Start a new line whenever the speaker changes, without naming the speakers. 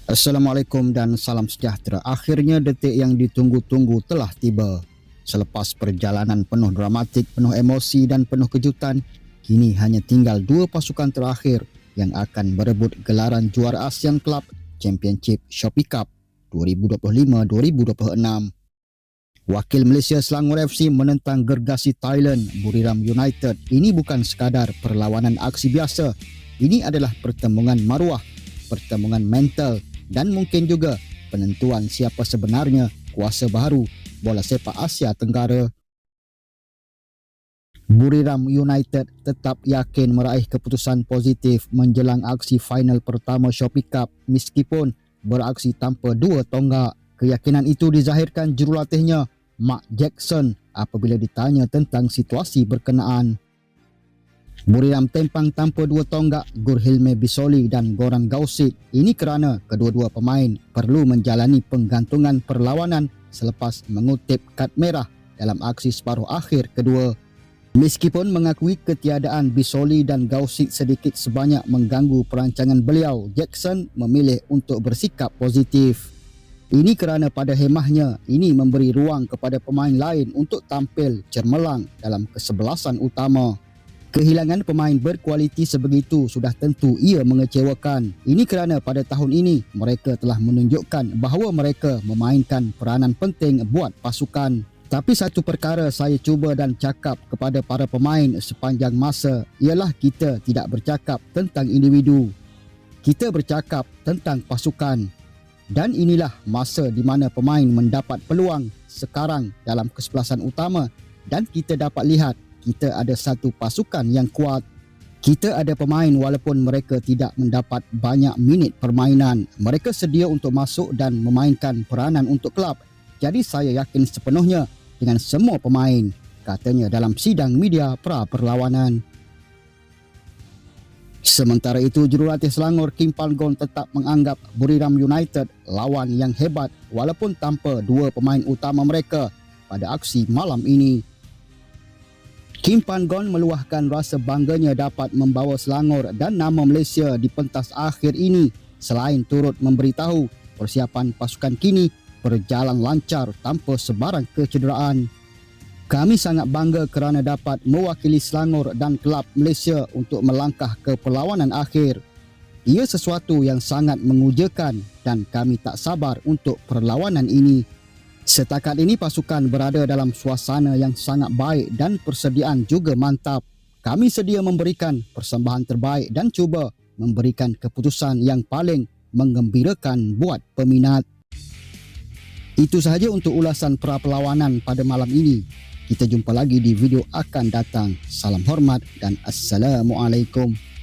Assalamualaikum dan salam sejahtera. Akhirnya detik yang ditunggu-tunggu telah tiba. Selepas perjalanan penuh dramatik, penuh emosi dan penuh kejutan, kini hanya tinggal dua pasukan terakhir yang akan berebut gelaran juara ASEAN Club Championship Shopee Cup 2025-2026. Wakil Malaysia Selangor FC menentang gergasi Thailand Buriram United. Ini bukan sekadar perlawanan aksi biasa. Ini adalah pertembungan maruah, pertembungan mental dan mungkin juga penentuan siapa sebenarnya kuasa baru bola sepak Asia Tenggara. Buriram United tetap yakin meraih keputusan positif menjelang aksi final pertama Shopee Cup meskipun beraksi tanpa dua tonggak. Keyakinan itu dizahirkan jurulatihnya Mark Jackson apabila ditanya tentang situasi berkenaan. Buriram tempang tanpa dua tonggak Gurhilme Bisoli dan Goran Gausit. Ini kerana kedua-dua pemain perlu menjalani penggantungan perlawanan selepas mengutip kad merah dalam aksi separuh akhir kedua. Meskipun mengakui ketiadaan Bisoli dan Gausit sedikit sebanyak mengganggu perancangan beliau, Jackson memilih untuk bersikap positif. Ini kerana pada hemahnya, ini memberi ruang kepada pemain lain untuk tampil cermelang dalam kesebelasan utama. Kehilangan pemain berkualiti sebegitu sudah tentu ia mengecewakan. Ini kerana pada tahun ini mereka telah menunjukkan bahawa mereka memainkan peranan penting buat pasukan. Tapi satu perkara saya cuba dan cakap kepada para pemain sepanjang masa ialah kita tidak bercakap tentang individu. Kita bercakap tentang pasukan. Dan inilah masa di mana pemain mendapat peluang sekarang dalam kesebelasan utama dan kita dapat lihat kita ada satu pasukan yang kuat. Kita ada pemain walaupun mereka tidak mendapat banyak minit permainan. Mereka sedia untuk masuk dan memainkan peranan untuk kelab. Jadi saya yakin sepenuhnya dengan semua pemain, katanya dalam sidang media pra-perlawanan. Sementara itu, jurulatih Selangor Kim Palgon tetap menganggap Buriram United lawan yang hebat walaupun tanpa dua pemain utama mereka pada aksi malam ini. Kim Palgon meluahkan rasa bangganya dapat membawa Selangor dan nama Malaysia di pentas akhir ini selain turut memberitahu persiapan pasukan kini berjalan lancar tanpa sebarang kecederaan. Kami sangat bangga kerana dapat mewakili Selangor dan kelab Malaysia untuk melangkah ke perlawanan akhir. Ia sesuatu yang sangat mengujakan dan kami tak sabar untuk perlawanan ini. Setakat ini pasukan berada dalam suasana yang sangat baik dan persediaan juga mantap. Kami sedia memberikan persembahan terbaik dan cuba memberikan keputusan yang paling menggembirakan buat peminat. Itu sahaja untuk ulasan pra-perlawanan pada malam ini. Kita jumpa lagi di video akan datang. Salam hormat dan Assalamualaikum.